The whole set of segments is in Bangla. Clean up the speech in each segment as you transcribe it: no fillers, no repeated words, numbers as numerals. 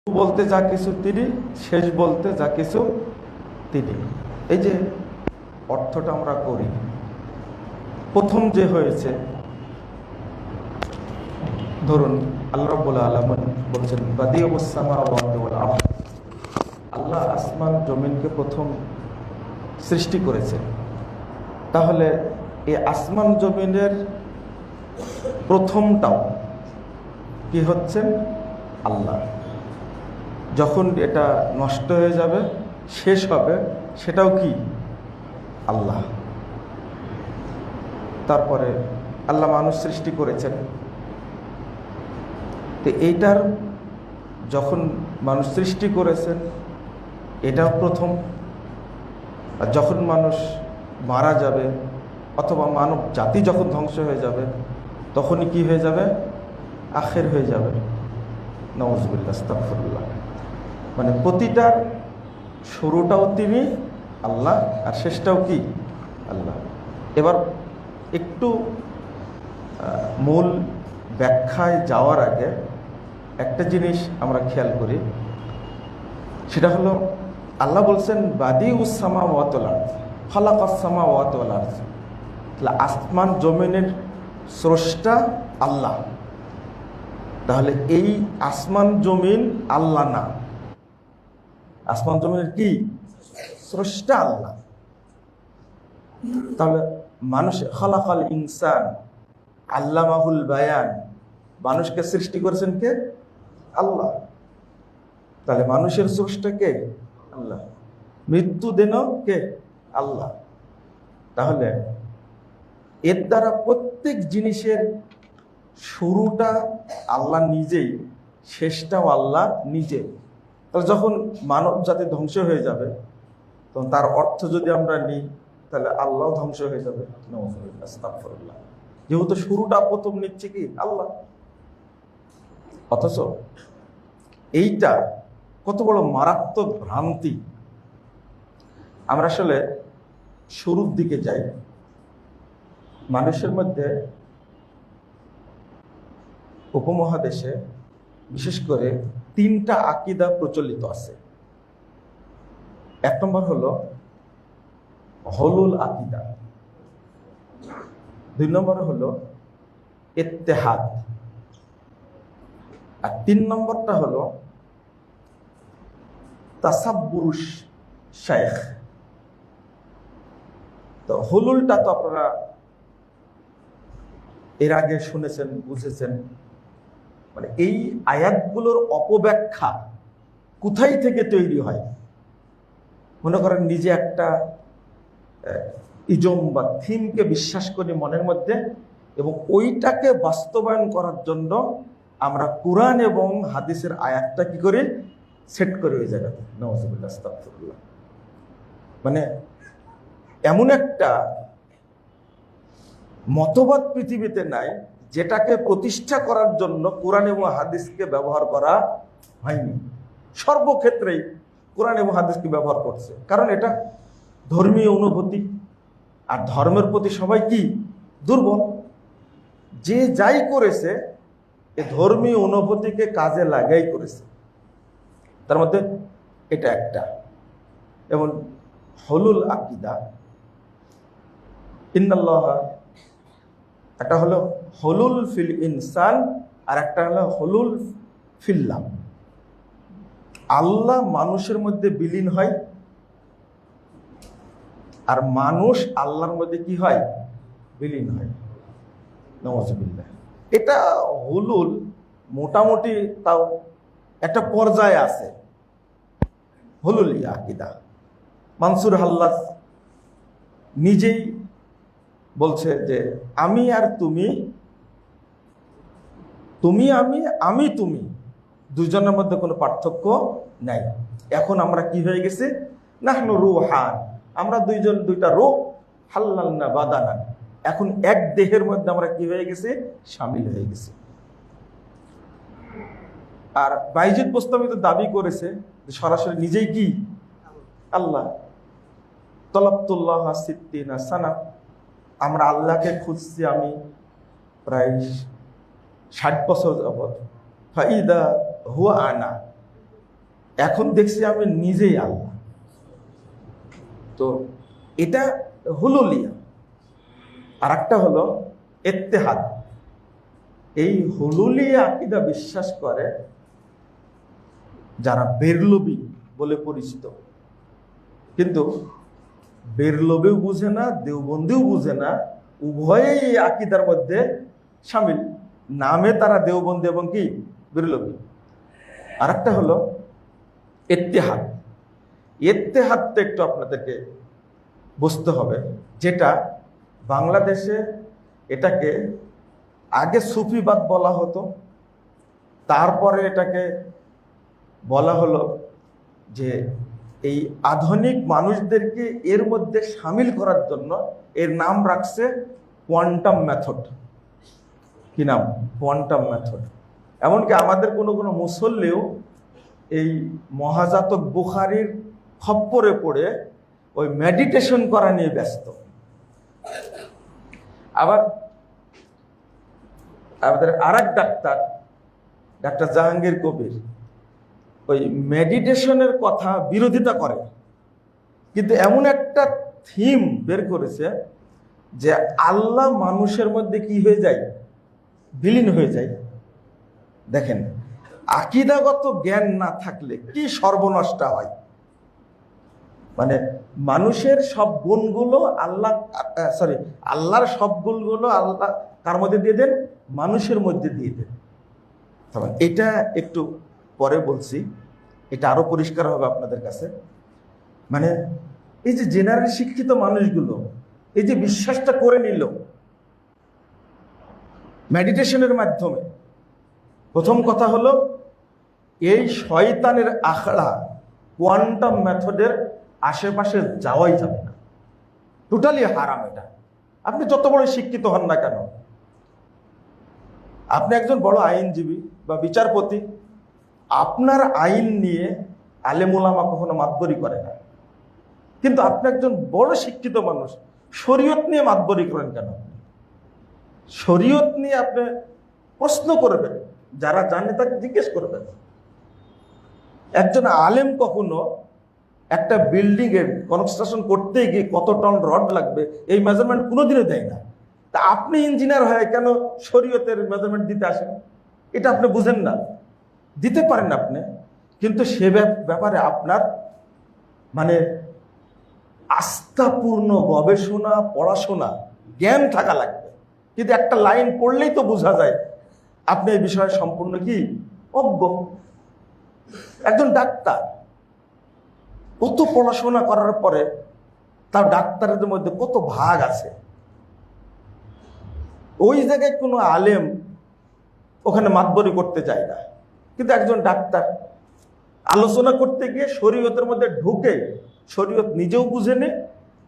বলতে যা কিছু তিনি, শেষ বলতে যা কিছু তিনি। এই যে অর্থটা আমরা করি, প্রথম যে হয়েছে, ধরুন আল্লাহ রাব্বুল আলামিন বলছেন বাদিউস সামাওয়াতি ওয়াল আরদ, আল্লাহ আসমান জমিনকে প্রথম সৃষ্টি করেছেন। তাহলে এই আসমান জমিনের প্রথমটাও কি হচ্ছেন? আল্লাহ। যখন এটা নষ্ট হয়ে যাবে, শেষ হবে, সেটাও কি? আল্লাহ। তারপরে আল্লাহ মানুষ সৃষ্টি করেছেন, তো এইটার যখন মানুষ সৃষ্টি করেছেন এটাও প্রথম। আর যখন মানুষ মারা যাবে অথবা মানব জাতি যখন ধ্বংস হয়ে যাবে তখনই কি হয়ে যাবে? আখের হয়ে যাবে। নাউযুবিল্লাহ, আস্তাগফিরুল্লাহ। মানে প্রতিটার শুরুটাও তিনি আল্লাহ, আর শেষটাও কি? আল্লাহ। এবার একটু মূল ব্যাখ্যায় যাওয়ার আগে একটা জিনিস আমরা খেয়াল করি, সেটা হলো আল্লাহ বলছেন বাদিউস সামাওয়াতি ওয়াল আরদ, খালাকাস সামাওয়াতি ওয়াল আরদ। তাহলে আসমান জমিনের স্রষ্টা আল্লাহ। তাহলে এই আসমান জমিন আল্লাহ না, আসমান জমিনের কি? স্রষ্টা আল্লাহ। তাহলে মানুষ খালাকাল ইনসান আল্লামাহুল বায়ান, মানুষকে সৃষ্টি করেছেন কে? আল্লাহ। তাহলে মানুষের স্রষ্টা কে? আল্লাহ। মৃত্যু দেন কে? আল্লাহ। তাহলে এর দ্বারা প্রত্যেক জিনিসের শুরুটা আল্লাহ নিজেই, শেষটাও আল্লাহ নিজে। তাহলে যখন মানব জাতি ধ্বংস হয়ে যাবে তখন তার অর্থ যদি আমরা নিই তাহলে আল্লাহ ধ্বংস হয়ে যাবে। আস্তাগফিরুল্লাহ। যেহেতু শুরুটা প্রথম নিচ্ছে কি? আল্লাহ। অথচ এইটা কত বড় মারাত্মক ভ্রান্তি। আমরা আসলে শুরুর দিকে যাই। মানুষের মধ্যে উপমহাদেশে বিশেষ করে তিনটা আকীদা প্রচলিত আছে। এক নম্বর হলো হলুল আকীদা, দুই নম্বর হলো ইত্তেহাদ, আর তিন নম্বরটা হলো তাসাব্বুরুশ শাইখ। তো হলুলটা তো আপনারা এর আগে শুনেছেন, বুঝেছেন। মানে এই আয়াতগুলোর অপব্যাখ্যা কোথায় থেকে তৈরি হয়? মনে করেন নিজে একটা ইজম বা থিমকে বিশ্বাস করি মনের মধ্যে, এবং ওইটাকে বাস্তবায়ন করার জন্য আমরা কোরআন এবং হাদিসের আয়াতটা কি করি? সেট করে ওই জায়গাতে। নাউযুবিল্লাহ, আস্তাগফিরুল্লাহ। মানে এমন একটা মতবাদ পৃথিবীতে নাই যেটাকে প্রতিষ্ঠা করার জন্য কোরআন এবং হাদিসকে ব্যবহার করা হয়নি। সর্বক্ষেত্রেই কোরআন এবং হাদিসকে ব্যবহার করছে, কারণ এটা ধর্মীয় অনুভূতি। আর ধর্মের প্রতি সবাই কি? দুর্বল। যে যাই করেছে এ ধর্মীয় অনুভূতিকে কাজে লাগাই করেছে। তার মধ্যে এটা একটা। এবং হলুল আকীদা, ইন্নাল্লাহ, একটা হলো হলুল ফিল ইনসান আর একটা হলো হলুল ফিল্লাহ। আল্লাহ মানুষের মধ্যে বিলীন হয়, আর মানুষ আল্লাহর মধ্যে কি হয়? বিলীন হয়। নাউযুবিল্লাহ। এটা হুলুল মোটামুটি তাও একটা পর্যায়ে আছে। হুলুল আকীদা মানসুর হাল্লাজ নিজেই বলছে যে আমি আর তুমি, তুমি আমি, আমি তুমি, দুজনের মধ্যে কোনো পার্থক্য নাই। এখন আমরা কি হয়ে গেছে? নাহনু রূহান, আমরা দুইজন দুইটা রূহ, হাল্লালনা বাদানা, এখন এক দেহের মধ্যে আমরা কি হয়ে গেছে? শামিল হয়ে গেছে। আর বাইজিদ বোস্তামি তো দাবি করেছে যে সরাসরি নিজেই কি? আল্লাহ। তলাবতুল্লাহ সিত্তিনা সানা, আমরা আল্লাহকে খুঁজছি আমি প্রায় 60 বছর যাবৎ। ফাইদা হুয়া আনা, এখন দেখছি আমি নিজেই আল্লাহ। তো এটা হুলুলিয়া। আর একটা হলো ইত্তেহাদ। এই হুলুলিয়া আকীদা বিশ্বাস করে যারা বেরলবি বলে পরিচিত, কিন্তু বেরলবিও বুঝে না, দেওবন্দিও বুঝে না, উভয়েই এই আকীদার মধ্যে শামিল। নামে তারা দেওবন্দি এবং কি বেরলবি। আর একটা হলো ইত্তেহাদ। ইত্তেহাদটা একটু আপনাদেরকে বুঝতে হবে, যেটা বাংলাদেশে এটাকে আগে সুফিবাদ বলা হতো, তারপরে এটাকে বলা হলো যে এই আধুনিক মানুষদেরকে এর মধ্যে সামিল করার জন্য এর নাম রাখছে কোয়ান্টাম মেথড। কি নাম? Quantum method. এমনকি আমাদের কোনো কোনো মুসল্লিও এই মহাজাতক বুখারীর খপ্পরে পড়ে ওই মেডিটেশন করা নিয়ে ব্যস্ত। আবার আমাদের আরেক ডাক্তার জাহাঙ্গীর কবির ওই মেডিটেশনের কথা বিরোধিতা করে, কিন্তু এমন একটা থিম বের করেছে যে আল্লাহ মানুষের মধ্যে কি হয়ে যায়, বিলীন হয়ে যায়। দেখেন, আকীদাগত জ্ঞান না থাকলে কি সর্বনষ্ট হয়। মানে মানুষের সব গুণগুলো আল্লাহর সব গুণগুলো আল্লাহ কার মধ্যে দিয়ে দেন? মানুষের মধ্যে দিয়ে দেন। এটা একটু পরে বলছি, এটা আরো পরিষ্কার হবে আপনাদের কাছে। মানে এই যে জেনারেল শিক্ষিত মানুষগুলো এই যে বিশ্বাসটা করে নিল মেডিটেশনের মাধ্যমে, প্রথম কথা হলো এই শয়তানের আখড়া কোয়ান্টাম মেথডের আশেপাশে যাওয়াই যাবে না, টোটালি হারাম। এটা আপনি যত বড় শিক্ষিত হন না কেন, আপনি একজন বড় আইনজীবী বা বিচারপতি, আপনার আইন নিয়ে আলেম ওলামা কখনো মাতবরি করে না, কিন্তু আপনি একজন বড় শিক্ষিত মানুষ, শরীয়ত নিয়ে মাতবরি করেন কেন? শরীয়ত নিয়ে আপনি প্রশ্ন করবেন, যারা জানে তাকে জিজ্ঞেস করবেন। একজন আলেম কখনো একটা বিল্ডিং এর কনস্ট্রাকশন করতে গিয়ে কত টন রড লাগবে এই মেজারমেন্ট কোনোদিনও দেয় না। তা আপনি ইঞ্জিনিয়ার হয়ে কেন শরীয়তের মেজারমেন্ট দিতে আসেন? এটা আপনি বুঝেন না। দিতে পারেন আপনি, কিন্তু সে ব্যাপারে আপনার মানে আস্থাপূর্ণ গবেষণা, পড়াশোনা, জ্ঞান থাকা লাগবে। কিন্তু একটা লাইন পড়লেই তো বোঝা যায় আপনি এই বিষয়ে সম্পূর্ণ কি অজ্ঞ। একজন ডাক্তার কত পড়াশোনা করার পরে তার ডাক্তারের মধ্যে কত ভাগ আছে, ওই জায়গায় কোনো আলেম ওখানে মাতবরি করতে যায় না। কিন্তু একজন ডাক্তার আলোচনা করতে গিয়ে শরীয়তের মধ্যে ঢুকে শরীয়ত নিজেও বুঝে নে,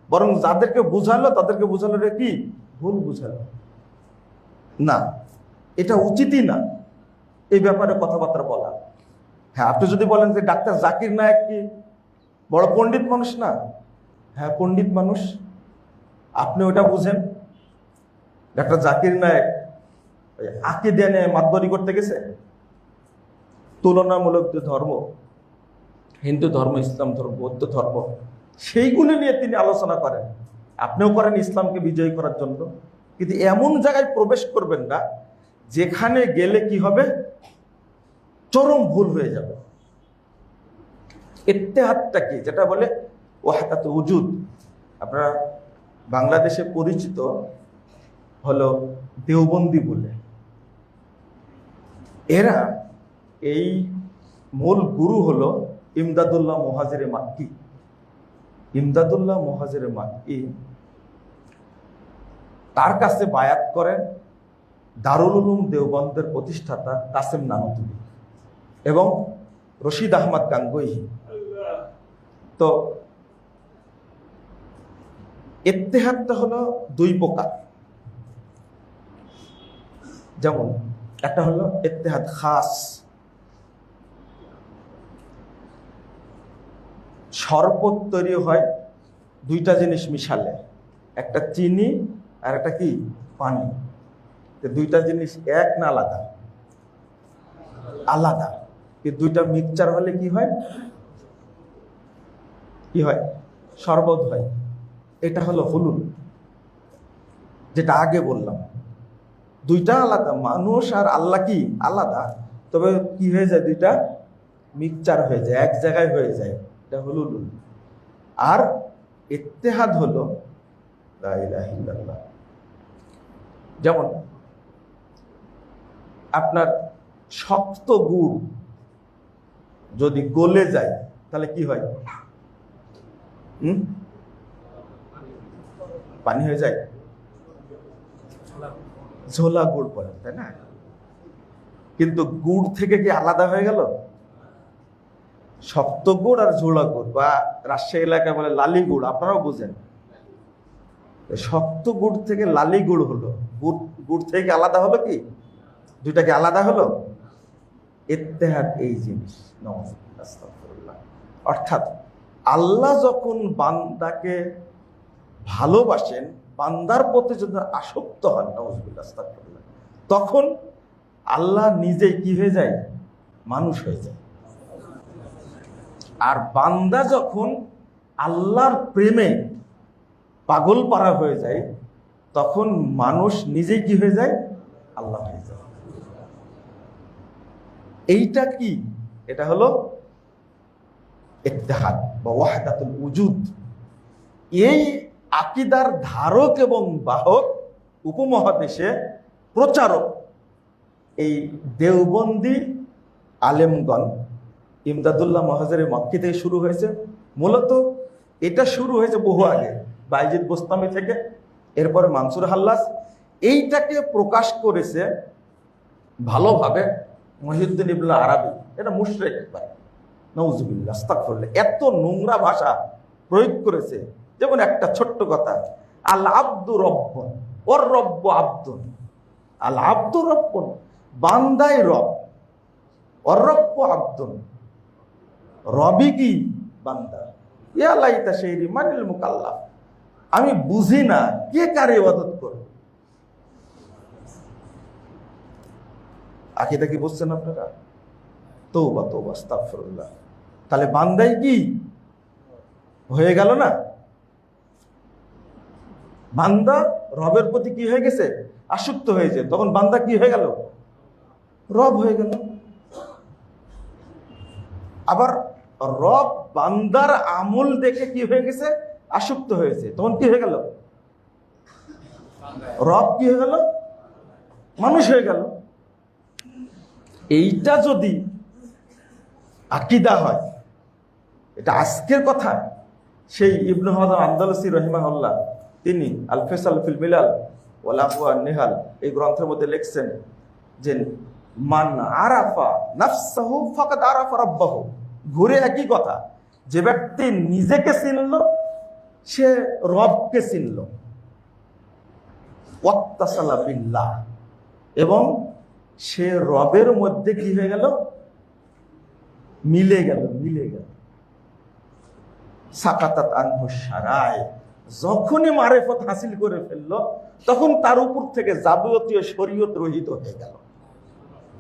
বরং যাদেরকে বুঝালো তাদেরকে বুঝালো রে কি ভুল বুঝালো না, এটা উচিতই না এই ব্যাপারে কথাবার্তা বলা। হ্যাঁ, আপনি যদি বলেন যে ডাক্তার জাকির নায়েক কি বড় পণ্ডিত মানুষ না? হ্যাঁ, পণ্ডিত মানুষ, আপনি ওটা বুঝেন। ডাক্তার জাকির নায়েক আকীদা নিয়ে মাতবরি করতে গেছে। তুলনামূলক যে ধর্ম, হিন্দু ধর্ম, ইসলাম ধর্ম, বৌদ্ধ ধর্ম, সেইগুলো নিয়ে তিনি আলোচনা করেন। আপনিও করেন ইসলামকে বিজয়ী করার জন্য, কিন্তু এমন জায়গায় প্রবেশ করবেন না যেখানে গেলে কি হবে, চরম ভুল হয়ে যাবে। ইত্তেহাদটা কি, যেটা বলে ওয়াহদাত উজুদ, আপনারা বাংলাদেশে পরিচিত হলো দেওবন্দি বলে। এরা এই মূল গুরু হলো ইমদাদুল্লাহ মুহাজিরে মাক্কি। ইমদাদুল্লাহ মুহাজিরে মাক্কি তার কাছে বায়াত করেন দারুল উলুম দেওবন্দের প্রতিষ্ঠাতা কাসেম নানুতুবি এবং রশিদ আহমদ গাঙ্গুহি। তো ইত্তেহাদটা হলো দুই প্রকার, যেমন একটা হলো ইত্তেহাদ খাস, শরবত তৈরি হয় দুইটা জিনিস মিশালে, একটা চিনি আর একটা কি পানি। দুইটা জিনিস এক না আলাদা? আলাদা। দুইটা মিক্সচার হলে কি হয়? কি হয়? শরবত হয়। এটা হলো হুলুল, যেটা আগে বললাম। দুইটা আলাদা, মানুষ আর আল্লাহ কি আলাদা, তবে কি হয়ে যায়? দুইটা মিক্সচার হয়ে যায়, এক জায়গায় হয়ে যায়, এটা হুলুল। আর ইত্তেহাদ হলো লা ইলাহা ইল্লাল্লাহ। যেমন আপনার শক্ত গুড় যদি গলে যায় তাহলে কি হয়? পানি হয়ে যায়, ঝোলা গুড় বলে, তাই না? কিন্তু গুড় থেকে কি আলাদা হয়ে গেল? শক্ত গুড় আর ঝোলা গুড়, বা রাজশাহী এলাকায় বলে লালি গুড়, আপনারাও বুঝেন। শক্ত গুড় থেকে লালি গুড় হলো, গুড় থেকে আলাদা হলো কি? দুইটাকে আলাদা হলো। ইত্তেহাদ এই জিনিস। অর্থাৎ আল্লাহ যখন বান্দাকে ভালোবাসেন, বান্দার প্রতি যদি আসক্ত হন, তখন আল্লাহ নিজেই কি হয়ে যায়? মানুষ হয়ে যায়। আর বান্দা যখন আল্লাহর প্রেমে পাগল পারা হয়ে যায়, তখন মানুষ নিজেই কি হয়ে যায়? আল্লাহ হয়ে যায়। এইটা কি? এটা হলো ইত্তেহাদ বা ওয়াহদাতুল উজুদ। এই আকীদার ধারক এবং বাহক, উপমহাদেশে প্রচারক এই দেওবন্দি আলেমগণ। ইমদাদুল্লাহ মহাজারে মক্কি থেকে শুরু হয়েছে। মূলত এটা শুরু হয়েছে বহু আগে, বাইজিদ বোস্তামি থেকে, এরপরে মানসুর হাল্লাস। এইটাকে প্রকাশ করেছে ভালোভাবে মহিউদ্দিন ইবনে আরাবি। এটা মুশরিক, নাউজুবিল্লাহ, আস্তাগফিরুল্লাহ। এত নোংরা ভাষা প্রয়োগ করেছে। যেমন একটা ছোট্ট কথা, আল আব্দু রব্বুন ওর রব্ব আব্দুন। আল আব্দু রব্বুন, বান্দাই রব, ওর রব্ব আব্দুন, রবি কি? বান্দা। ইয়া লাইতা শাইরি মানিল মুকাল্লাফ, আমি বুঝি না কে কার ইবাদত করে। আকীদা কি বুঝছেন আপনারা? তওবা তওবা, আস্তাগফিরুল্লাহ। তাহলে বান্দাই কি হয়ে গেল না? বান্দা রবের প্রতি কি হয়ে গেছে? আসক্ত হয়েছে। তখন বান্দা কি হয়ে গেল? রব হয়ে গেল। আবার রব বান্দার আমল দেখে কি হয়ে গেছে? আসক্ত হয়েছে। তখন কি হয়ে গেল? রব কি হয়ে গেল? মানুষ হয়ে গেল। এইটা যদি আকীদা হয়, এটা আজকের কথা। সেই ইবনে হাজার আন্দালুসি রাহিমাহুল্লাহ, তিনি আল ফিসাল ফিল মিলাল ওয়াল আফওয়া নিহাল এই গ্রন্থের মধ্যে লিখছেন যে মান আরাফা নাফসাহু ফাকাদ আরাফা রাব্বাহু। ঘুরে একই কথা, যে ব্যক্তি নিজেকে চিনল সে রবকে চিনল। ওয়াত্তাসালা বিল্লাহ, এবং সে রবের মধ্যে কি হয়ে গেল? মিলে গেল। সাকাতাত আনহু শারায়, যখনই মারিফত হাসিল করে ফেললো, তখন তার উপর থেকে যাবতীয় শরীয়ত রহিত হয়ে গেল।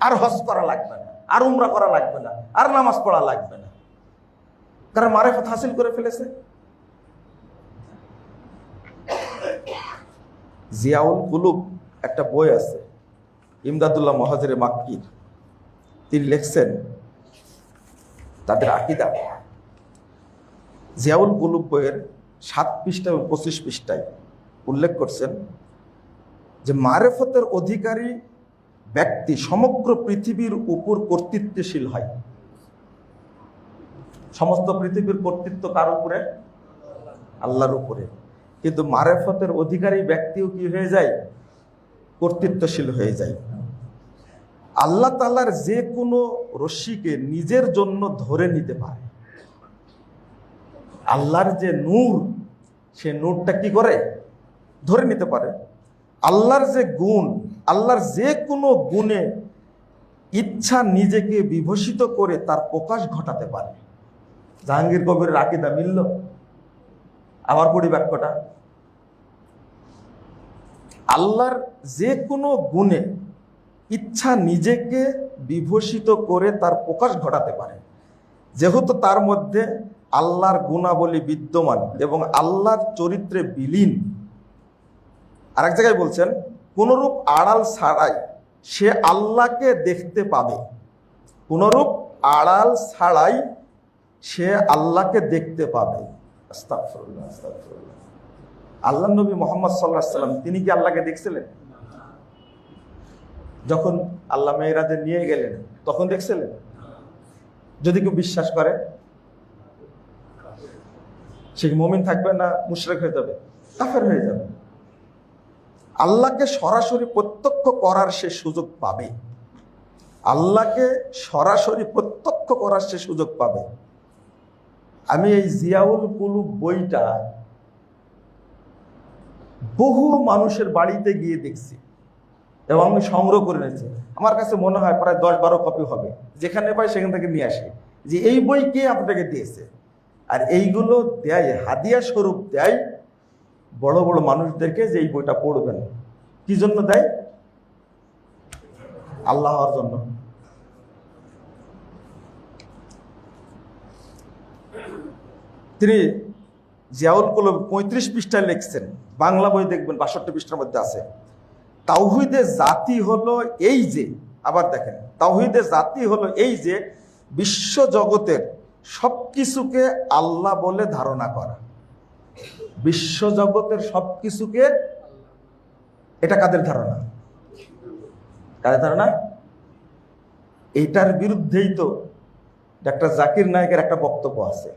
আর হজ করা লাগবে না, আর উমরা করা লাগবে না, আর নামাজ পড়া লাগবে না, কারণ মারিফত হাসিল করে ফেলেছে। জিয়াউল কুলুব একটা বই আছে, ইমদাদুল্লাহ মহাজিরে মাক্কির, তিনি লিখছেন তাদের আকীদা। জিয়াউল কুলুব বইয়ের 7 পৃষ্ঠা এবং 25 পৃষ্ঠায় উল্লেখ করছেন যে মারিফতের অধিকারী ব্যক্তি সমগ্র পৃথিবীর উপর কর্তৃত্বশীল হয়। সমস্ত পৃথিবীর কর্তৃত্ব কার উপরে? আল্লাহর উপরে। কিন্তু মারিফতের অধিকারী ব্যক্তিও কি হয়ে যায়? কর্তৃত্বশীল হয়ে যায়। আল্লাহ তাআলার যে কোনো রশ্মিকে নিজের জন্য ধরে নিতে পারে। আল্লাহর যে নূর, সে নূরটা কি করে? ধরে নিতে পারে। আল্লাহর যে গুণ, আল্লাহর যে কোনো গুণে ইচ্ছা নিজেকে বিভূষিত করে তার প্রকাশ ঘটাতে পারে। জাহাঙ্গীর কবিরের আকীদা মিলল? আবার পড়ি বাক্যটা, আল্লাহর যে কোনো গুণে ইচ্ছা নিজেকে বিভূষিত করে তার প্রকাশ ঘটাতে পারে, যেহেতু তার মধ্যে আল্লাহর গুণাবলী বিদ্যমান এবং আল্লাহর চরিত্রে বিলীন। আরেক জায়গায় বলছেন, কোনরূপ আড়াল ছাড়াই সে আল্লাহকে দেখতে পাবে। কোনরূপ আড়াল ছাড়াই সে আল্লাহকে দেখতে পাবে। আস্তাগফিরুল্লাহ, আস্তাগফিরুল্লাহ। আল্লাহ নবী মুহাম্মদ সাল্লাল্লাহু আলাইহি ওয়াসাল্লাম তিনি কি আল্লাহকে দেখছিলেন? যখন আল্লাহ মেরাজে নিয়ে গেলেন তখন দেখছিলেন? যদি কেউ বিশ্বাস করে সে মুমিন থাকবে না মুশরিক হয়ে যাবে, কাফের হয়ে যাবে? আল্লাহকে সরাসরি প্রত্যক্ষ করার সে সুযোগ পাবে। আল্লাহকে সরাসরি প্রত্যক্ষ করার সে সুযোগ পাবে। আমি এই জিয়াউল কুলুব বইটা বহু মানুষের বাড়িতে গিয়ে দেখছি এবং আমি সংগ্রহ করে নিয়েছি। আমার কাছে মনে হয় প্রায় 10-12 কপি হবে। যেখানে পাই সেখান থেকে নিয়ে আসি যে এই বই কে আপনাকে দিয়েছে। আর এইগুলো দেয়, হাদিয়া স্বরূপ দেয় বড় বড় মানুষদেরকে, যে এই বইটা পড়বেন। কি জন্য দেয়? আল্লাহর জন্য। তিনি জিয়াউল কুলুব 35 পৃষ্ঠায় লিখছেন, বাংলা বই দেখবেন 62 পৃষ্ঠার মধ্যে আছে। তাওহীদে জাতি হলো এই যে, আবার দেখেন, তাওহীদে জাতি হলো এই যে বিশ্ব জগতের সবকিছুকে আল্লাহ বলে ধারণা করা। বিশ্ব জগতের সবকিছুকে, এটা কাদের ধারণা? কাদের ধারণা? এইটার বিরুদ্ধেই তো ডাক্তার জাকির নায়েকের একটা বক্তব্য আছে।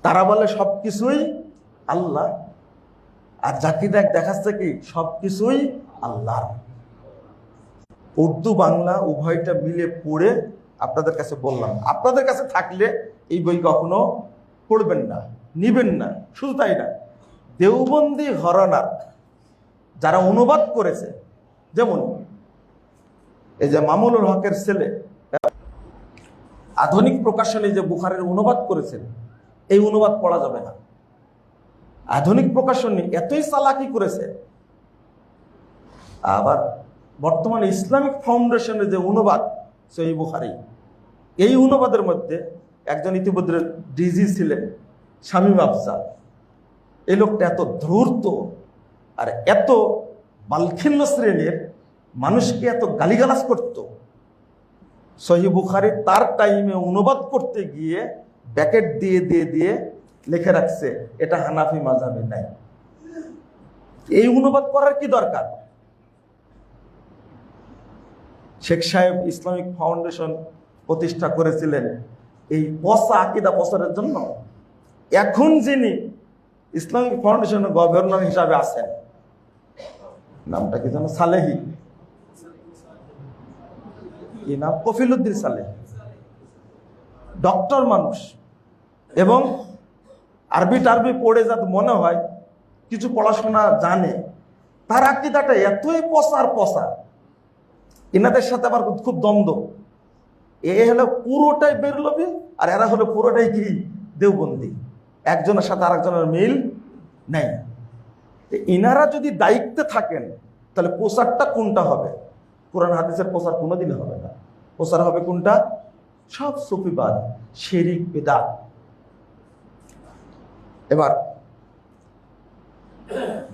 তারা বলে সবকিছুই আল্লাহ, আর জাকির নায়েক দেখাচ্ছে কি সবকিছুই আল্লাহ। উর্দু বাংলা উভয়টা মিলে পড়ে আপনাদের কাছে বললাম, আপনাদের কাছে থাকলে এই বই কখনো পড়বেন না, নিবেন না। শুধু তাই না, দেওবন্দি ঘরানার যারা অনুবাদ করেছে, যেমন এই যে মামুনুল হকের ছেলে আধুনিক প্রকাশনী যে বুখারীর অনুবাদ করেছেন, এই অনুবাদ পড়া যাবে না। আধুনিক প্রকাশনী এতই চালাকি করেছে। আবার বর্তমানে ইসলামিক ফাউন্ডেশনের যে অনুবাদ সহিহ বুখারী, এই অনুবাদের মধ্যে একজন ইতিমধ্যে ডিজি ছিলেন শামীম আফজাল। এই লোকটা এত ধূর্ত আর এত বালখিল্য শ্রেণীর, মানুষকে এত গালিগালাজ করত। সহিহ বুখারী তার টাইমে অনুবাদ করতে গিয়ে ব্যাকেট দিয়ে দিয়ে দিয়ে লিখে রাখছে এটা হানাফি মাযহাবে নাই। এই অনুবাদ করার কি দরকার? শেখ সাহেব ইসলামিক ফাউন্ডেশন প্রতিষ্ঠা করেছিলেন এই পচা আকীদা প্রচারের জন্য। এখন যিনি ইসলামিক ফাউন্ডেশনের গভর্নর হিসাবে আছেন, নামটা কি জানো? সালেহি, কি নাম? কফিলউদ্দিন সালেহি। ডক্টর মানুষ, এবং আরবি টারবি পড়ে যাতে মনে হয় কিছু পড়াশোনা জানে। তার আকীদাটা এতই পচার পচা, এনাদের সাথে আবার খুব দ্বন্দ্ব। এ হলো পুরোটাই বেরলবি, আর এরা হলো পুরোটাই কি দেওবন্দি। একজনের সাথে আরেকজনের মিল নেই। ইনারা যদি দায়িত্বে থাকেন তাহলে প্রচারটা কোনটা হবে? কোরআন হাদিসের প্রচার কোনোদিন হবে না। প্রচার হবে কোনটা? সব সুফিবাদ, শিরক, বিদআত। এবার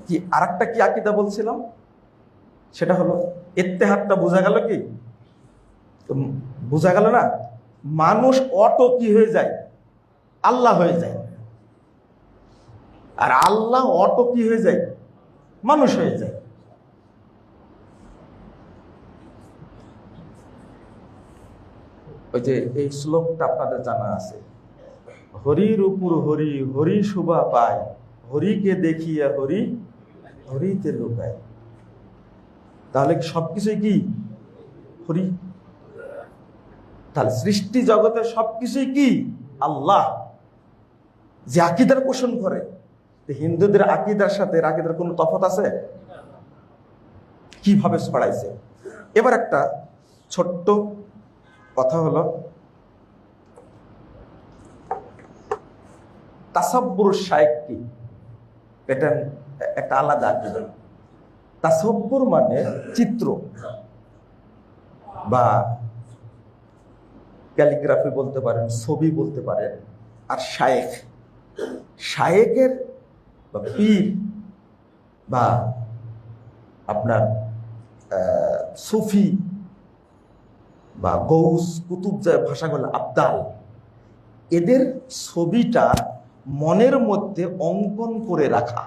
কি আরেকটা কি আকীদা বলছিলাম, সেটা হলো ইত্তেহাদটা। বোঝা গেল কি? বোঝা গেল না? মানুষ অটো কি হয়ে যায়? আল্লাহ হয়ে যায়। আর আল্লাহ অটো কি হয়ে যায়? মানুষ হয়ে যায়। ওই যে এই শ্লোকটা আপনাদের জানা আছে, হরির উপর হরি, হরি শোভা পায়, হরিকে দেখিয়া হরি হরিতে লুকায়। তাহলে সবকিছুই কি হরি? তাহলে সৃষ্টি জগতের সবকিছুই কি আল্লাহ। যে আকীদার পোষণ করে, হিন্দুদের আকীদার সাথে এর আকীদার কোনো তফাৎ আছে? কিভাবে ছড়াইছে? এবার একটা ছোট্ট কথা হলো, তাসাব্বুর শাইখ কি? এটা একটা আলাদা আকীদা। তাসাব্বুর মানে চিত্র বা ক্যালিগ্রাফি বলতে পারেন, ছবি বলতে পারেন। আর শায়েখ, শায়েকের বা পীর বা আপনার সুফি বা গৌস কুতুব, যে ভাষাগুলো আবদাল, এদের ছবিটা মনের মধ্যে অঙ্কন করে রাখা।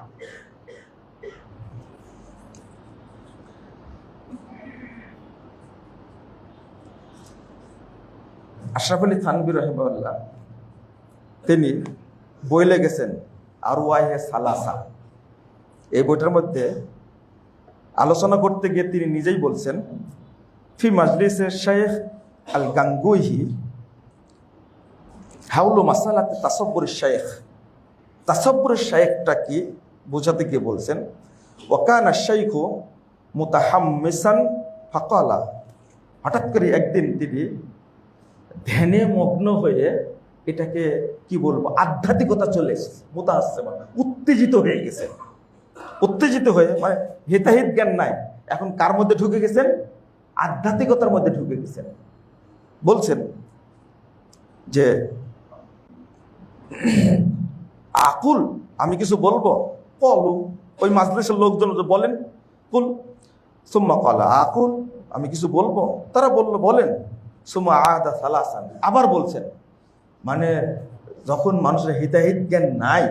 আশরাফ আলী থানভী রাহিমাহুল্লাহ তিনি বই লিখেছেন আরওয়াহে সালাসা। এই বইটার মধ্যে আলোচনা করতে গিয়ে তিনি নিজেই বলছেন, ফি মাজলিসে শাইখ আল গাঙ্গুহি হাউলু মাসালাতে তাসাব্বুর শাইখ। তাসাব্বুর শাইখটা কি বোঝাতে গিয়ে বলছেন, ওয়াকানা শাইখু মুতাহাম্মিসান ফাকালা। হঠাৎ করে একদিন তিনি ধ্যানে মগ্ন হয়ে, এটাকে কি বলবো, আধ্যাত্মিকতা চলে এসেছে, মুতাহাসসিমান, উত্তেজিত হয়ে গেছে। উত্তেজিত হয়ে মানে হিতাহিত জ্ঞান নাই, এখন কার মধ্যে ঢুকে গেছেন? আধ্যাত্মিকতার মধ্যে ঢুকে গেছেন। বলছেন যে আকুল, আমি কিছু বলবো। কলু, ওই মাজলিসের লোকজন বলেন, কুল সুম্মা ক্বালা আকুল, আমি কিছু বলবো। তারা বললো বলেন। সুম্মা আদা সালাসান, আবার বলছেন। মানে যখন মানুষের হিতাহিত জ্ঞান নাই,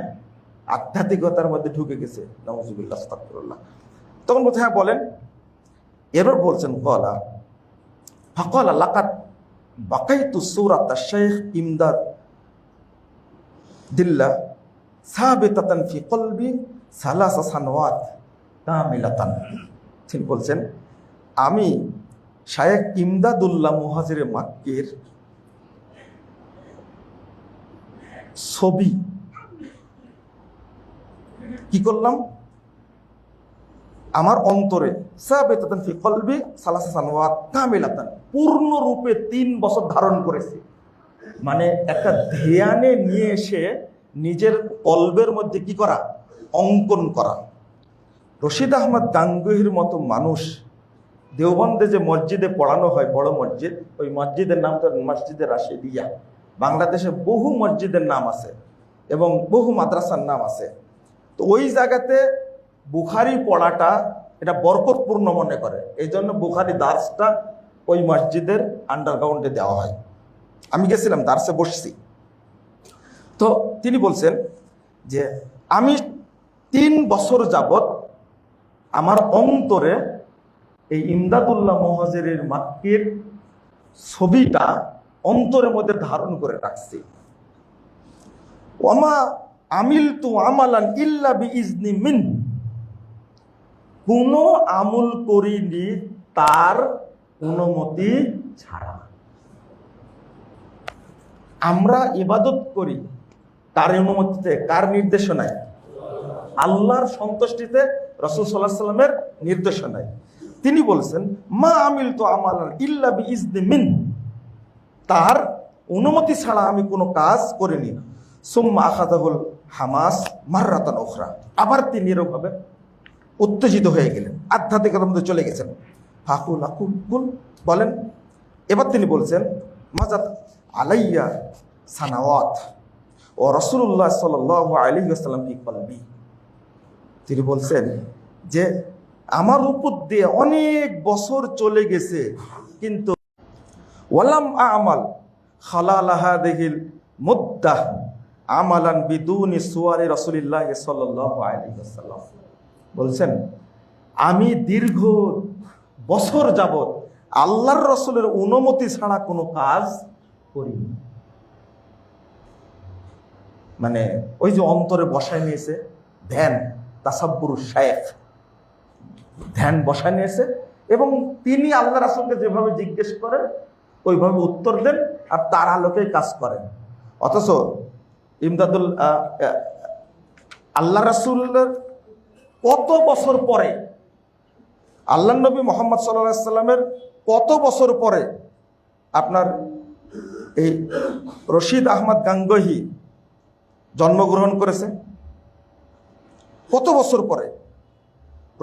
আধ্যাত্মিকতার মধ্যে ঢুকে গেছে, নাউযুবিল্লাহ আস্তাগফিরুল্লাহ, তখন বলছে হ্যাঁ বলেন। এবার বলছেন ক্বালা ফাকালা লাকাদ বাকাইতু সূরাত আশ-শাইখ ইমদাদ দিল্লাহ সাবিতাতান ফি কলবি সালাসা সানাওয়াত কামিলাতান। তিনি বলছেন, আমি শায়েখ ইমদাদুল্লাহ মুহাজিরে মাক্কির ছবি কি করলাম, আমার অন্তরে সাবিতাতান ফি কলবি সালাসা সানাওয়াত কামিলাতান, পূর্ণরূপে 3 বছর ধারণ করেছি। মানে একটা ধ্যানে নিয়ে এসে নিজের কলবের মধ্যে কি করা, অঙ্কন করা। রশিদ আহমদ গাঙ্গুহির মতো মানুষ, দেওবন্দে যে মসজিদে পড়ানো হয়, বড় মসজিদ, ওই মসজিদের নাম তো মসজিদে রাশিদিয়া। বাংলাদেশে বহু মসজিদের নাম আছে এবং বহু মাদ্রাসার নাম আছে। তো ওই জায়গাতে বুখারি পড়াটা এটা বরকতপূর্ণ মনে করে, এই জন্য বুখারি দার্সটা ওই মসজিদের আন্ডারগ্রাউন্ডে দেওয়া হয়। আমি গেছিলাম, দার্সে বসছি। তো তিনি বলছেন যে আমি 3 বছর যাবত আমার অন্তরে এই ইমদাদুল্লাহ মুহাজিরের মাক্কির ছবিটা অন্তরের মধ্যে ধারণ করে রাখছি। ওয়ামা আমিলতু আমালান ইল্লা বিইজনি মিন, কোনো আমল করিনি তার অনুমতি ছাড়া। আমরা ইবাদত করি তার অনুমতিতে, কার নির্দেশনায়? আল্লাহর সন্তুষ্টিতে, রাসূল সাল্লাল্লাহু আলাইহি সাল্লামের নির্দেশনায়। তিনি বলছেন মা আমিলতু আমালান ইল্লা বিইজনি মিন, তার অনুমতি ছাড়া আমি কোনো কাজ করিনি। সুম্মা আখাযাহুল হামাস মাররাতান উখরা, আবার তিনি এরকমভাবে উত্তেজিত হয়ে গেলেন, আধ্যাত্মিকতার মধ্যে চলে গেছেন। ফাকুল আকুল কুল, বলেন। এবার তিনি বলছেন মাজাত আলাইয়া সানাওয়াত ও রাসূলুল্লাহ সাল্লাল্লাহু আলাইহি ওয়াসাল্লাম ফি কলবি। তিনি বলছেন যে আমার উপর দিয়ে অনেক বছর চলে গেছে, কিন্তু ওয়ালাম আমাল খালালা হাদিহিল মুদ্দাহ আমালান বিদুনি সুওয়ারি রাসূলিল্লাহ সাল্লাল্লাহু আলাইহি ওয়াসাল্লাম। বলছেন আমি দীর্ঘ বছর যাবত আল্লাহর রাসূলের অনুমতি ছাড়া কোনো কাজ করিনি। মানে ওই যে অন্তরে বসায় নিয়েছে ধ্যান, তাসাব্বুর শাইখ, ধ্যান বসায় নিয়েছে, এবং তিনি আল্লাহ রাসূলকে যেভাবে জিজ্ঞেস করেন ওইভাবে উত্তর দেন আর তার আলোকে কাজ করেন। অথচ ইমদাদুল আল্লাহ রাসূলের কত বছর পরে, আল্লাহ নবী মুহাম্মদ সাল্লাল্লাহু আলাইহি সাল্লামের কত বছর পরে আপনার এই রশিদ আহমদ গাঙ্গুহি জন্মগ্রহণ করেছে? কত বছর পরে?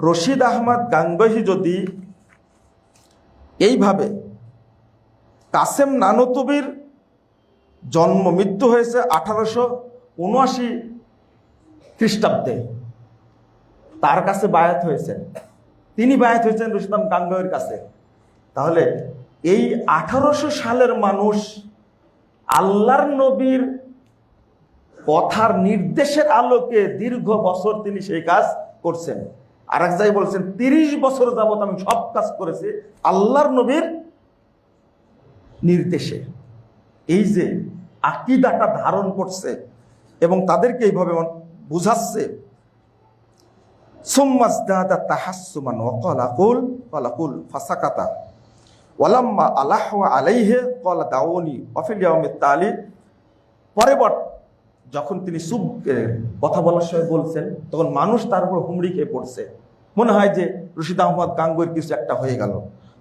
রশিদ আহমদ গাঙ্গুহি যদি এইভাবে কাসেম নানুতুবির জন্ম মৃত্যু হয়েছে 1879 খ্রিস্টাব্দে। তার কাছে বায়াত হয়েছেন, তিনি বায়াত হয়েছেন রুস্তাম গাঙ্গুহির কাছে। তাহলে এই 1800 সালের মানুষ আল্লাহর নবীর কথার নির্দেশের আলোকে দীর্ঘ বছর তিনি সেই কাজ করছেন। আর এক জায়গায় বলছেন 30 বছর যাবত আমি সব কাজ করেছি আল্লাহর নবীর নির্দেশে। এই যে আকীদাটা ধারণ করছে এবং তাদেরকে এইভাবে বুঝাচ্ছে। সুম্মাজদাদা তাহাসসুমান ওয়া ক্বালা কুল ফাসাকাতা ওয়ালাম্মা আলাহু আলাইহি ক্বালা দাউনি ওয়া ফিল ইয়াউমিত তালি। পরের যখন তিনি চুপ কথা বলার সময় বলছেন, তখন মানুষ তার উপর হুমড়ি খেয়ে পড়ছে। মনে হয় যে রশিদ আহমদ গাঙ্গুহির কিছু একটা হয়ে গেল।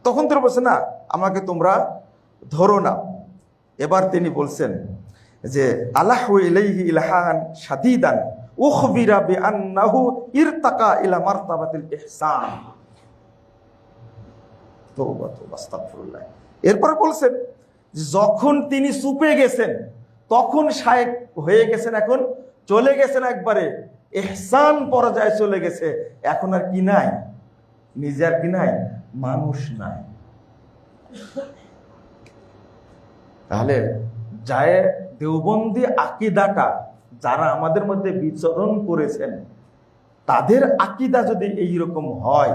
তখন তিনি বলছে, না, আমাকে তোমরা ধরো না। এবার তিনি বলছেন যে আলাহু ইলাইহি ইলহান শাদীদান উখবিরা বিআন্নাহু ইরতাকা ইলা মারতাবাতিল ইহসান। তওবা তওবা আস্তাগফিরুল্লাহ। এরপর বলছেন যখন তিনি চুপে গেছেন তখন শায়েখ হয়ে গেছেন, এখন চলে গেছেন একবারে ইহসান পর্যায়ে চলে গেছে। এখন আর কি নাই, নিজে আর কি নাই, মানুষ নাই। তাহলে যায় দেওবন্দি আকীদাটা যারা আমাদের মধ্যে বিচরণ করেছেন, তাদের আকীদা যদি এইরকম হয়,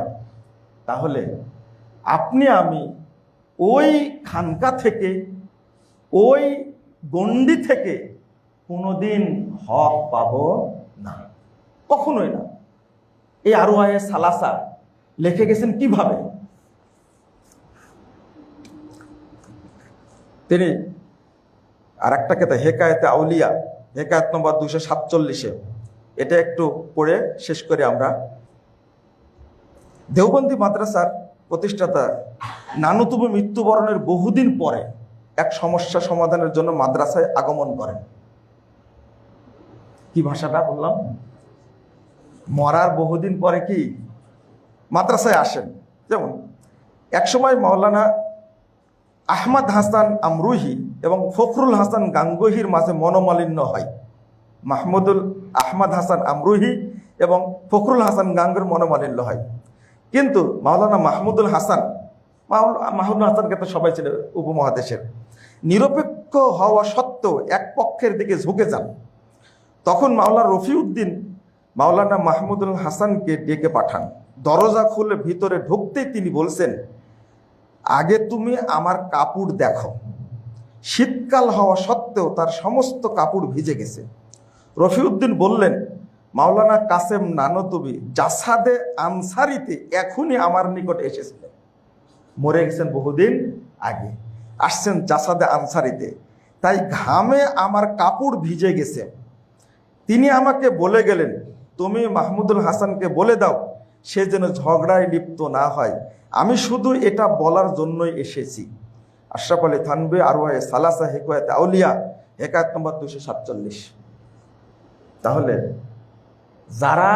তাহলে আপনি আমি ওই খানকা থেকে, ওই গণ্ডি থেকে কোনোদিন হক পাবো না, কখনোই না। এই আরওয়ায়ে সালাসা লিখে গেছেন কিভাবে? তিনি আর একটা কথা, হেকায়েতে আউলিয়া, হেকায়েত নম্বর 247, এটা একটু পড়ে শেষ করে আমরা। দেওবন্দি মাদ্রাসার প্রতিষ্ঠাতা নানুতুবু মৃত্যুবরণের বহুদিন পরে এক সমস্যা সমাধানের জন্য মাদ্রাসায় আগমন করেন। কি ভাষাটা বললাম? মরার বহুদিন পরে কি মাদ্রাসায় আসেন। যেমন একসময় মাওলানা আহমদ হাসান আমরুহি এবং ফখরুল হাসান গাঙ্গুহির মাঝে মনোমালিন্য হয়। আহমদ হাসান আমরুহি এবং ফখরুল হাসান গাঙ্গুহির মনোমালিন্য হয়। কিন্তু মাওলানা মাহমুদুল হাসানকে তো সবাই ছিল উপমহাদেশের, নিরপেক্ষ হওয়া সত্ত্বেও এক পক্ষের দিকে ঝুঁকে যান। তখন মাওলানা রফিউদ্দিন মাওলানা মাহমুদুল হাসানকে ডেকে পাঠান। দরজা খুলে ভিতরে ঢুকতেই তিনি বলছেন, আগে তুমি আমার কাপড় দেখো। শীতকাল হওয়া সত্ত্বেও তার সমস্ত কাপড় ভিজে গেছে। রফিউদ্দিন বললেন, মাওলানা কাসেম নানতুবি জাসাদে আনসারিতে এখনই আমার নিকট এসেছিলেন। মরে গেছেন বহুদিন আগে, আসছেন জাসাদে আনসারিতে, তাই ঘামে আমার কাপড় ভিজে গেছে। তিনি আমাকে বলে গেলেন, তুমি মাহমুদুল হাসানকে বলে দাও সে যেন ঝগড়ায় লিপ্ত না হয়, আমি শুধু এটা বলার জন্যই এসেছি। আশরাফ আলী থানভী আরওয়ায়ে সালাসা হেকায়েতে আউলিয়া, হেকায়েত নম্বর 247। তাহলে যারা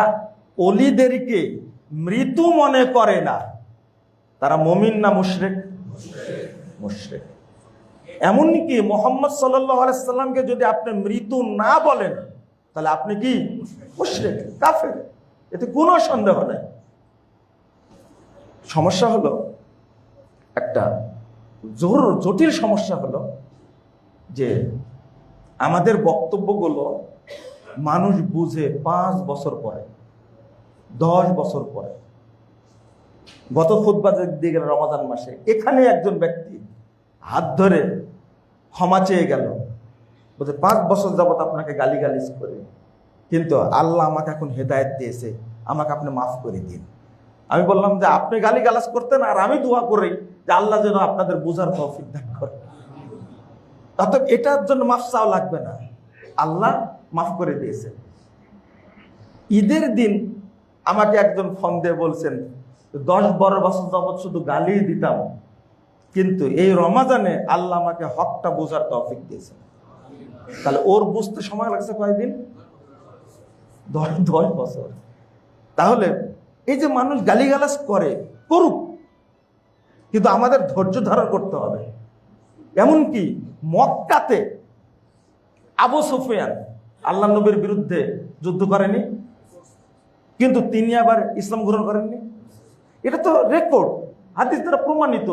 অলিদেরকে মৃত্যু মনে করে না, তারা মুমিন না মুশরিক? মুশরিক। এমনকি মুহাম্মদ সাল্লাল্লাহু আলাইহি সাল্লামকে যদি আপনি মৃত্যু না বলেন, তাহলে আপনি কি? মুশরিক, কাফের। এতে কোনো সন্দেহ নেই। সমস্যা হলো একটা জটিল সমস্যা হলো যে আমাদের বক্তব্যগুলো মানুষ বুঝে 5 বছর পরে, 10 বছর পরে। গত খুতবা দিকে রমাদান মাসে এখানে একজন ব্যক্তি হাত ধরে ক্ষমা চেয়ে গেল, বলছে 5 বছর যাবত আপনাকে গালিগালিজ করে, কিন্তু আল্লাহ আমাকে এখন হেদায়েত দিয়েছে, আমাকে আপনি মাফ করে দিন। আমি বললাম যে আপনি গালিগালাজ করতেন আর আমি দোয়া করি যে আল্লাহ যেন আপনাদের বোঝার তৌফিক দান করে। অতএব এটার জন্য মাফ চাওয়া লাগবে না, আল্লাহ মাফ করে দিয়েছে। ঈদের দিন আমাকে একজন ফোন দিয়ে বলছেন, 10-12 বছর যাবত শুধু গালি দিতাম, কিন্তু এই রমাজানে আল্লাহ আমাকে হকটা বোঝার তৌফিক দিয়েছে। তাহলে ওর বুঝতে সময় লাগছে কয়দিন? 10 বছর। তাহলে এই যে মানুষ গালিগালাজ করে, করুক, কিন্তু আমাদের ধৈর্য ধারণ করতে হবে। এমনকি মক্কাতে আবু সুফিয়ান আল্লাহ নবীর বিরুদ্ধে যুদ্ধ করেনি, কিন্তু তিনি আবার ইসলাম গ্রহণ করেননি। এটা তো রেকর্ড, হাদিস দ্বারা প্রমাণিত।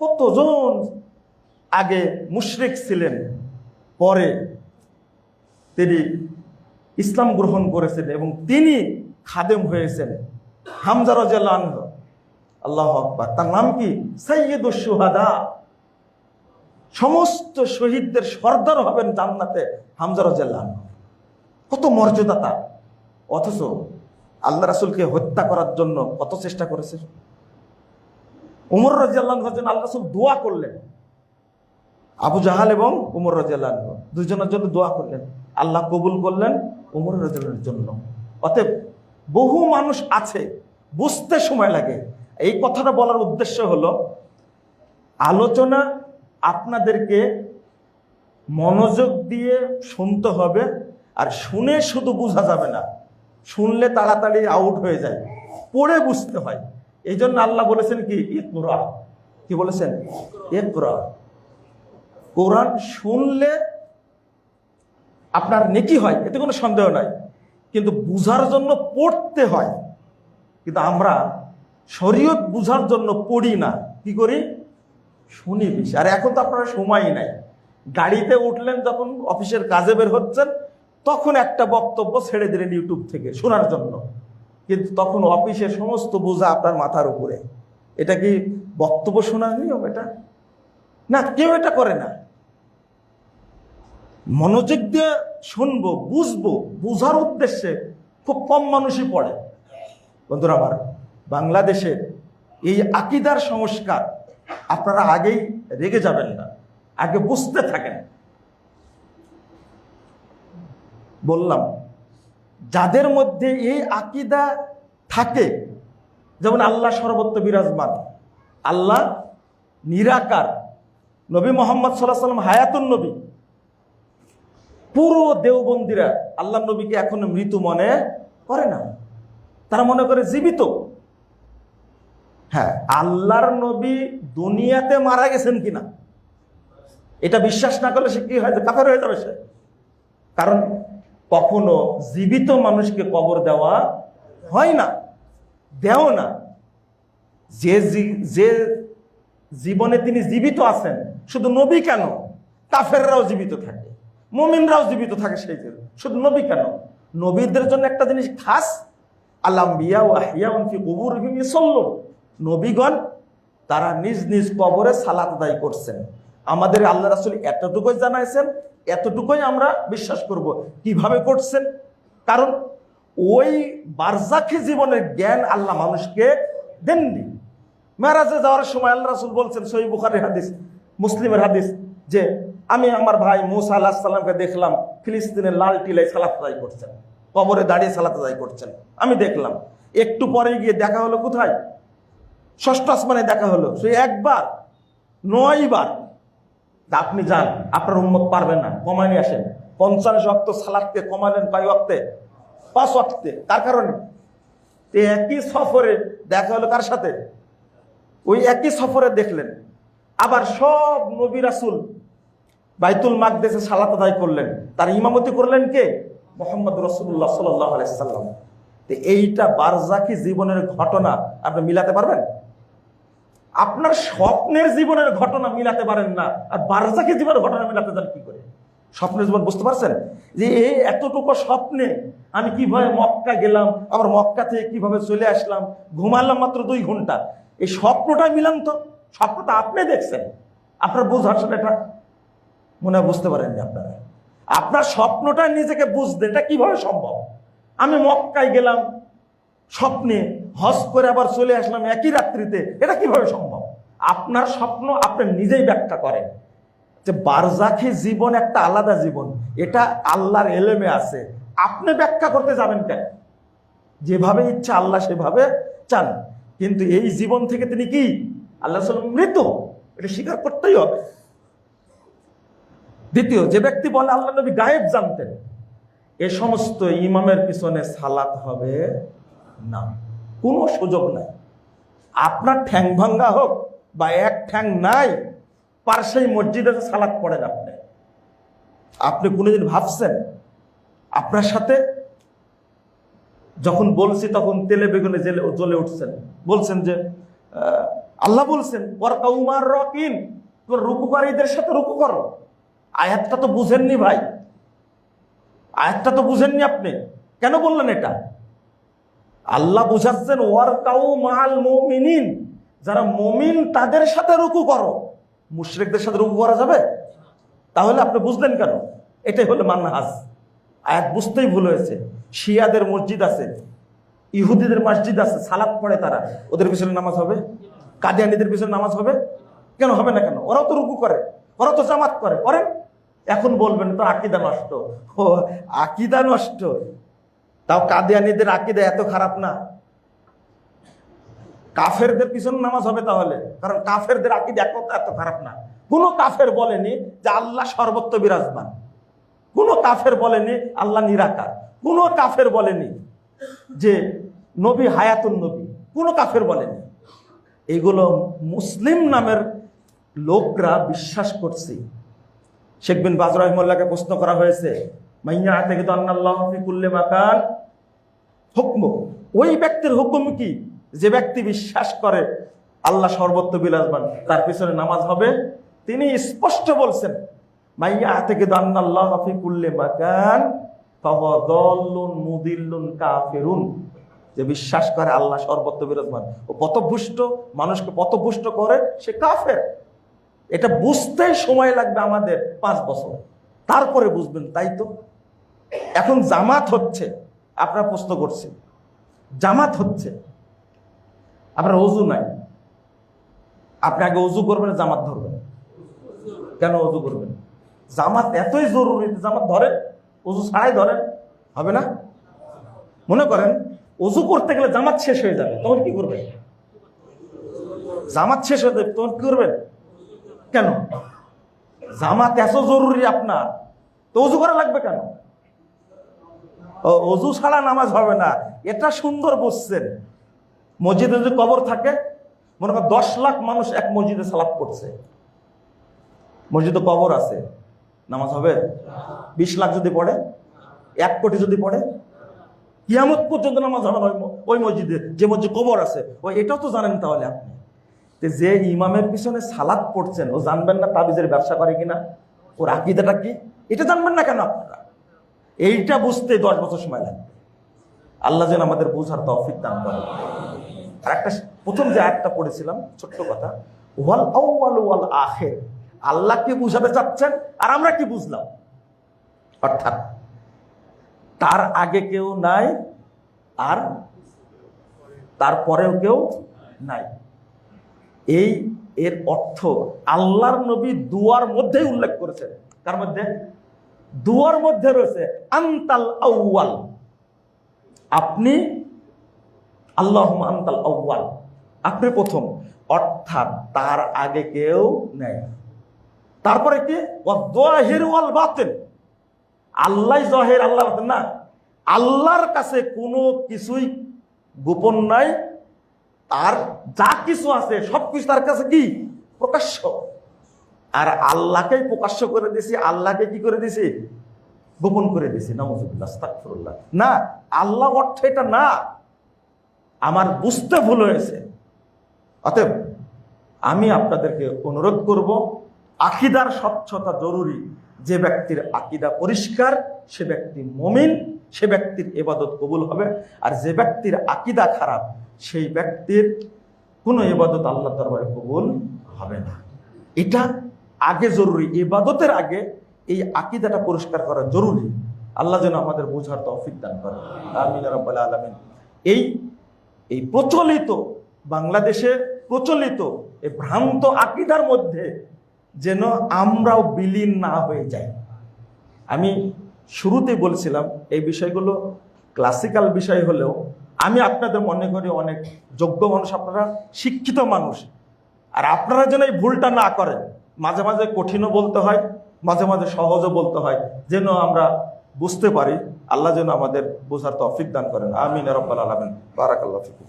কতজন আগে মুশরিক ছিলেন, পরে তিনি ইসলাম গ্রহণ করেছেন এবং তিনি খাদেম হয়েছেন। হামজা রাদিয়াল্লাহু আনহু, আল্লাহু আকবার, তার নাম কি? সাইয়্যিদুশ শুহাদা। সমস্ত শহীদদের সর্দার হবেন জান্নাতে হামজা রাদিয়াল্লাহু আনহু। কত মর্যাদা তার! অথচ আল্লাহ রাসূলকে হত্যা করার জন্য কত চেষ্টা করেছে। উমর রাদিয়াল্লাহু আনহুর জন্য আল্লাহ রাসূল দোয়া করলেন। আবু জাহাল এবং উমর রাদিয়াল্লাহু আনহু দুইজনের জন্য দোয়া করলেন, আল্লাহ কবুল করলেন উমর রাদিয়াল্লাহু আনহুর জন্য। অতএব বহু মানুষ আছে, বুঝতে সময় লাগে। এই কথাটা বলার উদ্দেশ্য হলো, আলোচনা আপনাদেরকে মনোযোগ দিয়ে শুনতে হবে, আর শুনে শুধু বোঝা যাবে না, শুনলে তাড়াতাড়ি আউট হয়ে যায়, পড়ে বুঝতে হয়। এই জন্য আল্লাহ বলেছেন কি? ইকরা। কি বলেছেন? ইকরা। কোরআন শুনলে আপনার নেকি হয়, এতে কোনো সন্দেহ নাই, কিন্তু বুঝার জন্য পড়তে হয়। কিন্তু আমরা শরীয়ত বুঝার জন্য পড়ি না, কি করি? শুনি বেশি। আর এখন তো আপনারা সময়ই নাই। গাড়িতে উঠলেন, যখন অফিসের কাজে বের হচ্ছেন, তখন একটা বক্তব্য ছেড়ে দিলেন ইউটিউব থেকে শোনার জন্য, কিন্তু তখন অফিসের সমস্ত বোঝা আপনার মাথার উপরে। এটা কি বক্তব্য শোনার নিয়ম? এটা না, কেউ এটা করে না। মনোযোগ দিয়ে শুনবো, বুঝবো, বুঝার উদ্দেশ্যে খুব কম মানুষই পড়ে। বন্ধুরা আমার, বাংলাদেশের এই আকীদার সংস্কার আপনারা আগেই রেগে যাবেন না, আগে বুঝতে থাকেন। বললাম, যাদের মধ্যে এই আকীদা থাকে, যেমন আল্লাহ সর্বত্র বিরাজমান, আল্লাহ নিরাকার, নবী মুহাম্মদ সাল্লাল্লাহু আলাইহি ওয়াসাল্লাম হায়াতুন নবী, পুরো দেওবন্দিরা আল্লাহ নবীকে এখন মৃত মনে করে না, তারা মনে করে জীবিত। হ্যাঁ, আল্লাহর নবী দুনিয়াতে মারা গেছেন কিনা এটা বিশ্বাস না করলে সে কি হয়? কাফের হয়ে যাবে সে। কারণ কখনো জীবিত মানুষকে কবর দেওয়া হয় না, দেও না। যে জীবনে তিনি জীবিত আছেন, শুধু নবী কেন, কাফেররাও জীবিত থাকে, মুমিনরাও জীবিত থাকে। সেই শুধু নবী কেন, নবীদের জন্য একটা জিনিস খাস, আল আম্বিয়া ওয়া আহইয়াউন ফি কুবুরিহিম ইউসাল্লুন। নবীগণ তারা নিজ নিজ কবরে সালাত আদায় করছেন। আমাদের আল্লাহ রাসূল এতটুকুই জানাইছেন, এতটুকুই আমরা বিশ্বাস করব। কিভাবে করছেন? কারণ ওই বারজাখী জীবনের জ্ঞান আল্লাহ মানুষকে দেননি। মেরাজে যাওয়ার সময় আল্লাহ রাসূল বলছেন, সহিহ বুখারীর হাদিস, মুসলিমের হাদিস, যে আমি আমার ভাই মুসা আলাইহিস সালামকে দেখলাম ফিলিস্তিনের লাল টিলায় সালাত আদায় করছেন, কবরে দাঁড়িয়ে সালাত আদায় করছেন, আমি দেখলাম। একটু পরে গিয়ে দেখা হলো কোথায়? ষষ্ঠ আসমানে দেখা হলো। সে একবার 9 বার। আপনি যান, আপনার উম্মত পারবেন না, কমায় নিয়ে আসেন। 50 ওয়াক্ত সালাতকে কমালেন কয় ওয়াক্তে? 5 ওয়াক্তে। তার কারণে একই সফরে দেখা হলো কার সাথে? ওই একই সফরে দেখলেন। আবার সব নবী রাসূল বাইতুল মাকদেসে সালাত আদায় করলেন, তার ইমামতি করলেন কে? মুহাম্মদ রাসূলুল্লাহ সাল্লাল্লাহু আলাইহি সাল্লাম। তো এইটা বারজাখী জীবনের ঘটনা আপনি মিলাতে পারবেন? আপনার স্বপ্নের জীবনের ঘটনা মিলাতে পারেন না, আর বারজাখী জীবনের ঘটনা মিলাতে যান কি করে? স্বপ্নের জীবন বুঝতে পারছেন? যে এই এতটুকু স্বপ্নে আমি কিভাবে মক্কা গেলাম, আবার মক্কা থেকে কিভাবে চলে আসলাম, ঘুমালাম মাত্র 2 ঘন্টা, এই স্বপ্নটা মিলান তো। স্বপ্নটা আপনি দেখছেন, আপনার বোঝার সাথে এটা মনে হয় বুঝতে পারেননি আপনারা। আপনার স্বপ্নটা নিজেকে বুঝতেন, এটা কিভাবে সম্ভব? আমি মক্কায় গেলাম স্বপ্নে, হজ করে আবার চলে আসলাম একই রাত্রিতে, এটা কিভাবে সম্ভব? আপনার স্বপ্ন আপনি নিজেই ব্যাখ্যা করেন। যে বারজাখী জীবন একটা আলাদা জীবন, এটা আল্লাহর এলেমে আছে, আপনি ব্যাখ্যা করতে যাবেন কেন? যেভাবে ইচ্ছা আল্লাহ সেভাবে চান, কিন্তু এই জীবন থেকে তিনি কি? আল্লাহ মৃত, এটা স্বীকার করতেই হবে। দ্বিতীয়, যে ব্যক্তি বলে আল্লাহ নবী গায়েব জানতেন, এ সমস্ত ইমামের পিছনে সালাত হবে না, কোনো সুযোগ নাই। আপনার ঠ্যাং ভাঙ্গা হোক বা এক ঠ্যাং নাই, পার্শ্বেই মসজিদে সালাত পড়েন আপনি, আপনি কোনোদিন ভাবছেন আপনার সাথে যখন বলছি তখন তেলে বেগুনে জ্বলে উঠছেন, বলছেন যে আল্লাহ বলছেন ওয়ারকাউমার রাকিন, তোমরা রুকুকারীদের সাথে রুকু করো। আয়াতটা তো বুঝেননি ভাই, আয়াতটা তো বুঝেননি আপনি। কেন বললেন এটা? আল্লাহ বুঝাচ্ছেন ওয়ারকাউ মাআল মুমিনিন, যারা মুমিন তাদের সাথে রুকু করো। মুশরিকদের সাথে রুকু করা যাবে? তাহলে আপনি বুঝলেন কেন? এটাই হলো মানহাজ। আয়াত বুঝতেই ভুল হয়েছে। শিয়াদের মসজিদ আছে, ইহুদিদের মসজিদ আছে, সালাত পড়ে তারা, ওদের পিছনে নামাজ হবে? কাদিয়ানীদের পিছনে নামাজ হবে? কেন হবে না? কেন? ওরাও তো রুকু করে, ওরাও তো জামাত করে, করেন। এখন বলবেন তো আকীদা নষ্ট। ও আকীদা নষ্ট? তাও কাদিয়ানীদের আকীদা এত খারাপ না। কাফেরদের পিছনে নামাজ হবে তাহলে, কারণ কাফেরদের আকীদা এত খারাপ না। কোনো কাফের বলেনি যে আল্লাহ সর্বত্র বিরাজমান, কোনো কাফের বলেনি আল্লাহ নিরাকার, কোনো কাফের বলেনি যে নবী হায়াতুন নবী, কোনো কাফের বলেনি। এগুলো মুসলিম নামের লোকরা বিশ্বাস করছে। শেখ বিন বাজ রাহিমাহুল্লাহকে প্রশ্ন করা হয়েছে, মাইয়া থেকে তো আল্লাহ ফি কুল্লি মাকান হুকম, ওই ব্যক্তির হুকুম কি যে ব্যক্তি বিশ্বাস করে আল্লাহ সর্বত্র বিরাজমান, তার পিছনে নামাজ হবে? তিনি স্পষ্ট বলছেন মাইয়া থেকে তো আল্লাহ ফি কুল্লি মাকান ফাহুয়া দাল্লুন মুদিল্লুন কাফিরুন, যে বিশ্বাস করে আল্লাহ সর্বত্র বিরাজমান ও পথভ্রষ্ট, মানুষকে পথভ্রষ্ট করে, সে কাফের। এটা বুঝতেই সময় লাগবে আমাদের 5 বছর, তারপরে বুঝবেন। তাই তো এখন জামাত হচ্ছে, আপনারা প্রশ্ন করছেন জামাত হচ্ছে, আপনার ওযু নাই, আপনি আগে ওযু করবেন, জামাত ধরবেন। কেন ওযু করবেন? জামাত এতই জরুরি, জামাত ধরেন, ওযু ছাড়াই ধরেন, হবে না? মনে করেন ওযু করতে গেলে জামাত শেষ হয়ে যাবে, তখন কি করবেন? জামাত শেষ হয়ে যাবে, তখন কি করবেন? কেন? জামাত এত জরুরি আপনার, তো ওযু করা লাগবে কেন? ওযু ছাড়া নামাজ হবে না, এটা সুন্দর বুঝছেন। মসজিদে যদি কবর থাকে, মনে করেন 10 লাখ মানুষ এক মসজিদে সালাত পড়ছে, মসজিদে কবর আছে, নামাজ হবে? 20 লাখ যদি পড়ে, 1 কোটি যদি পড়ে, কিয়ামত পর্যন্ত নামাজ হবে না ওই মসজিদে, যে মসজিদ কবর আছে। ওই এটাও তো জানেন তাহলে আপনি, যে ইমামের পিছনে সালাত পড়ছেন, ও জানবেন না তাবিজের ব্যবসা করে কিনা, ওর আকীদাটা কি, এটা জানবেন না কেন আপনারা? এইটা বুঝতে 10 বছর সময় লাগবে। আল্লাহ যেন আমাদের বোঝার তৌফিক দান করেন। আর একটা প্রথম যে আয়াতটা পড়েছিলাম, ছোট্ট কথা, ওয়াল আউয়াল ওয়াল আখির, আল্লাহ কি বুঝাতে চাচ্ছেন আর আমরা কি বুঝলাম? অর্থাৎ তার আগে কেউ নাই আর তারপরেও কেউ নাই। এর অর্থ আল্লাহর নবী দুয়ার মধ্যেই উল্লেখ করেছেন। কার মধ্যে? দুয়ার মধ্যে রয়েছে আনতাল আউয়াল, আপনি আল্লাহুম্মা আনতাল আউয়াল, আপনি প্রথম, অর্থাৎ তার আগে কেউ নেই। তারপরে কি? ওয়াদ-যাহির ওয়াল বাতিন, আল্লাহ জাহির, আল্লাহ বাতিন না। আল্লাহর কাছে কোনো কিছুই গোপন নাই, তার যা কিছু আছে সবকিছু তার কাছে কি? প্রকাশ্য। আর আল্লাহকেই প্রকাশ্য করে দিয়েছি, আল্লাহকে কি করে দিয়েছি? গোপন করে দিয়েছি। নাউযুবিল্লাহ, আস্তাগফিরুল্লাহ। না, আল্লাহ অর্থ এটা না, আমার বুঝতে ভুল হয়েছে। অতএব আমি আপনাদেরকে অনুরোধ করব, আকীদার স্বচ্ছতা জরুরি। যে ব্যক্তির আকীদা পরিষ্কার সে ব্যক্তি মুমিন, সে ব্যক্তির ইবাদত কবুল হবে। আর যে ব্যক্তির আকীদা খারাপ সেই ব্যক্তির কোনো ইবাদত আল্লাহর দরবারে কবুল হবে না। এটা আগে জরুরি, ইবাদতের আগে এই আকীদাটা পরিষ্কার করা জরুরি। আল্লাহ যেন আমাদের বোঝার তৌফিক দান করেন, আমিন ইয়া রাব্বাল আলামিন। এই প্রচলিত বাংলাদেশে প্রচলিত এই ভ্রান্ত আকীদার মধ্যে যেন আমরাও বিলীন না হয়ে যাই। আমি শুরুতে বলছিলাম এই বিষয়গুলো ক্লাসিক্যাল বিষয় হলেও আমি আপনাদের মনে করি অনেক যোগ্য মানুষ, আপনারা শিক্ষিত মানুষ, আর আপনারা যেন এই ভুলটা না করেন। মাঝে মাঝে কঠিনও বলতে হয়, মাঝে মাঝে সহজও বলতে হয়, যেন আমরা বুঝতে পারি। আল্লাহ যেন আমাদের বোঝার তৌফিক দান করেন, আমিন ইয়া রাব্বাল আলামিন। বারাকাল্লাহু ফিকুম।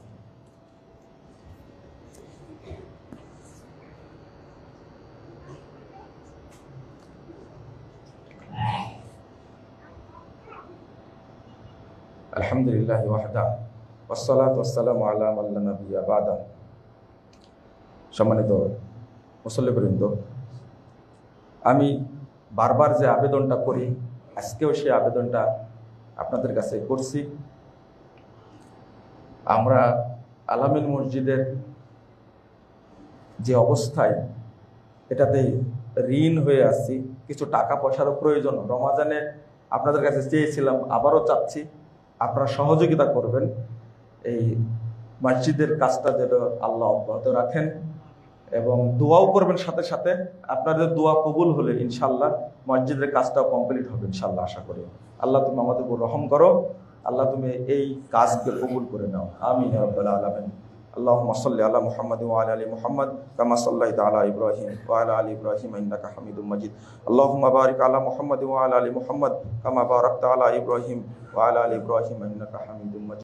আলহামদুলিল্লাহি ওয়াহদা ওয়াসসালাতু ওয়াসসালামু আলা মান লা নাবিয়্যা বা'দা। সম্মানিত মুসল্লিবৃন্দ, আমি বারবার যে আবেদনটা করি, আজকেও সেই আবেদনটা আপনাদের কাছে করছি। আমরা আল-আমিন মসজিদের যে অবস্থায়, এটাতে ঋণ হয়ে আসছি, কিছু টাকা পয়সারও প্রয়োজন। রমাজানে আপনাদের কাছে চেয়েছিলাম, আবারও চাচ্ছি, আপনারা সহযোগিতা করবেন এই মসজিদের কাজটা যেন আল্লাহ অব্যাহত রাখেন, এবং দোয়াও করবেন সাথে সাথে। আপনাদের দোয়া কবুল হলে ইনশাল্লাহ মসজিদের কাজটাও কমপ্লিট হবে ইনশাল্লাহ, আশা করি। আল্লাহ তুমি আমাদের উপর রহম করো, আল্লাহ তুমি এই কাজকে কবুল করে নাও, আমিন ইয়া রাব্বাল আলামিন। আল্লাহুম্মা সাল্লি আলা মুহাম্মাদ ওয়া আলা আলি মুহাম্মাদ কামা সাল্লাইতা আলা ইব্রাহিম ওয়া আলা আলি ইব্রাহিম ইন্নাকা হামিদুম মাজিদ। আল্লাহুম্মা বারিক আলা মুহাম্মাদ ওয়া আলা আলি মুহাম্মাদ কামা বারাকতা আলা ইব্রাহিম ওয়া আলা আলি ইব্রাহিম ইন্নাকা হামিদুম মাজিদ।